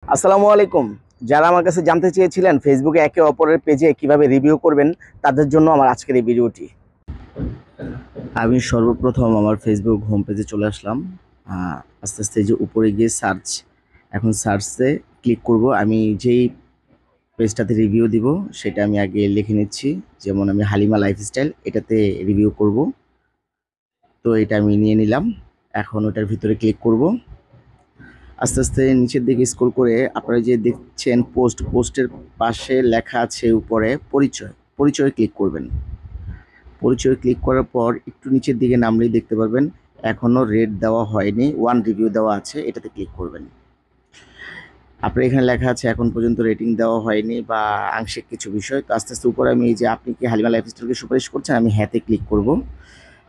আসসালামু আলাইকুম। যারা আমার কাছে জানতে চেয়েছিলেন ফেসবুকে একে অপরের পেজে কিভাবে রিভিউ করবেন, তাদের জন্য আমার আজকের এই ভিডিওটি। আমি সর্বপ্রথম আমার ফেসবুক হোম পেজে চলে আসলাম। আস্তে আস্তে যে উপরে গিয়ে সার্চ, এখন সার্চে ক্লিক করব। আমি যেই পেজটাতে রিভিউ দিব সেটা আমি আগে লিখে নিচ্ছি। যেমন আমি হালিমা লাইফস্টাইল, এটাতে রিভিউ করব। তো এটা আমি নিয়ে নিলাম। এখন ওটার ভিতরে ক্লিক করব। আস্তে আস্তে নিচের দিকে স্ক্রল করে আপনারা যে দেখছেন পোস্টের পাশে লেখা আছে উপরে পরিচয় ক্লিক করবেন। পরিচয় ক্লিক করার পর একটু নিচের দিকে নামলেই দেখতে পারবেন এখনো রেট দেওয়া হয়নি, 1 রিভিউ দেওয়া আছে, এটাতে ক্লিক করবেন। আপনার এখানে লেখা আছে এখন পর্যন্ত রেটিং দেওয়া হয়নি বা আংশিক কিছু বিষয়। তো আস্তে আস্তে উপরে আমি এই যে আপনি কি হালিমা লাইফস্টাইলকে সুপারিশ করছেন, আমি হ্যাঁতে ক্লিক করব।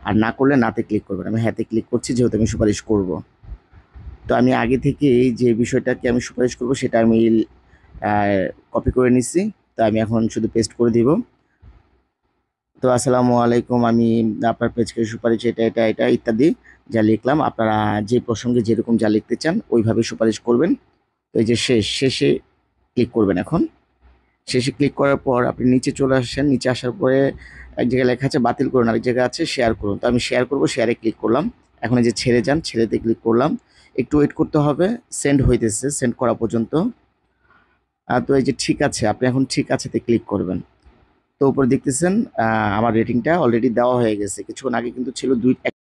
আর না করলে নাতে ক্লিক করবেন। আমি হ্যাঁতে ক্লিক করছি যেহেতু আমি সুপারিশ করব। তো আমি আগে থেকেই যে বিষয়টাকে আমি সুপারিশ করব সেটা আমি কপি করে নিচ্ছি। তো আমি এখন শুধু পেস্ট করে দিব। তো আসসালামু আলাইকুম, আমি আপনার পেজকে সুপারিশ এটা এটা এটা ইত্যাদি যা লিখলাম, আপনারা যে প্রসঙ্গে যেরকম যা লিখতে চান ওইভাবে সুপারিশ করবেন। তো এই যে শেষে ক্লিক করবেন। এখন শেষে ক্লিক করার পর আপনি নিচে চলে আসেন। নিচে আসার পরে এক জায়গায় লেখা আছে বাতিল করুন, আরেক জায়গায় আছে শেয়ার করুন। তো আমি শেয়ার করব, শেয়ারে ক্লিক করলাম। এখন এই যে ছেড়ে যান, ছেড়েতে ক্লিক করলাম। একটু ওয়েট করতে হবে, সেন্ড হইতেছে, সেন্ড করা পর্যন্ত। তো এই যে ঠিক আছে, আপনি এখন ঠিক আছেতে ক্লিক করবেন। তো উপরে দেখতেছেন আমার রেটিংটা অলরেডি দেওয়া হয়ে গেছে। কিছুক্ষণ আগে কিন্তু ছিল 2